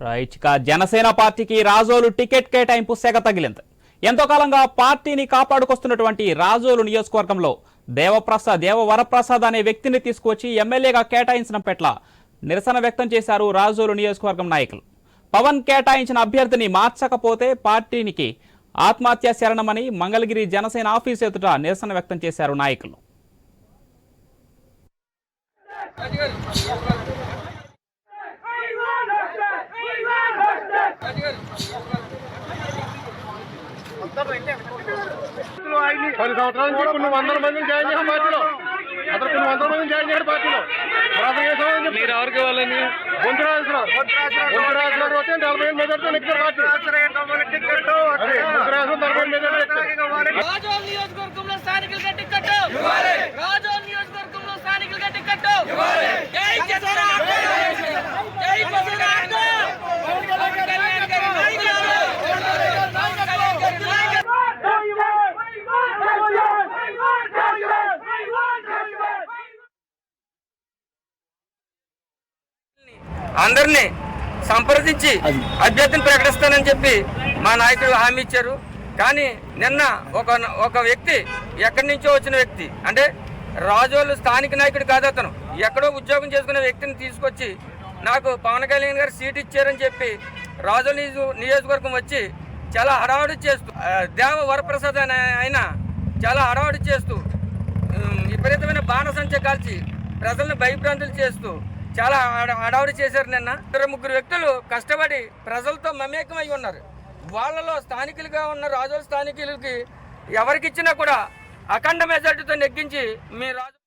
Right ఇక జనసేన పార్టీకి Razole ticket కేటాయింపు సెగ తగిలింది. ఎంతో కాలంగా పార్టీని కాపాడుకొస్తున్నటువంటి రాజోలు నియోజకవర్గంలో దేవవరప్రసాద్ అనే వ్యక్తిని తీసుకువచ్చి ఎమ్మెల్యేగా కేటాయించడం పట్ల నిరసన వ్యక్తం చేశారు రాజోలు నియోజకవర్గం నాయకులు. పవన్ కేటాయించిన అభ్యర్థిని మార్చకపోతే పార్టీనికి ఆత్మహత్య శరణమని మంగళగిరి జనసేన ఆఫీస్ ఎదుట నిరసన వ్యక్తం చేశారు నాయకులు. కొన్ని సంవత్సరాల నుంచి కొన్ని వందల మందిని జాయిన్ చేసాం పార్టీలో. అతను కొన్ని వందల మందిని జాయిన్ చేయడం పార్టీలో. మీరు ఎవరికి వాళ్ళని బొంతురాజు వస్తే 40 మెజార్టీ నెక్కిన పార్టీ. బొంతురాజు 40 మెజార్టీ. రాజోలు నియోజకవర్గంలో స్థానికులుగా టికెట్ రాజోలు నియోజకవర్గంలో స్థానికులుగా టికెట్ జై జనసేన జై పవన్ అందరినీ సంప్రదించి అభ్యర్థిని ప్రకటిస్తానని చెప్పి మా నాయకుడు హామీ ఇచ్చారు. కానీ నిన్న ఒక వ్యక్తి ఎక్కడి నుంచో వచ్చిన వ్యక్తి, అంటే రాజోలు స్థానిక నాయకుడు కాదు, అతను ఎక్కడో ఉద్యోగం చేసుకునే వ్యక్తిని తీసుకొచ్చి నాకు పవన్ కళ్యాణ్ గారు సీట్ ఇచ్చారని చెప్పి రాజోలు నియోజకవర్గం వచ్చి చాలా హడావుడి చేస్తూ దేవవరప్రసాద్ ఆయన చాలా హడావుడి చేస్తూ విపరీతమైన బాణసంచ కాల్చి ప్రజలను భయభ్రాంతులు చేస్తూ చాలా హడావుడి చేశారు. నిన్న 2-3 వ్యక్తులు కష్టపడి ప్రజలతో మమేకమై ఉన్నారు. వాళ్ళలో స్థానికులుగా ఉన్న రాజోలు స్థానికులకి ఎవరికిచ్చినా కూడా అఖండ మెజార్టీతో నెగ్గించి మీ రాజు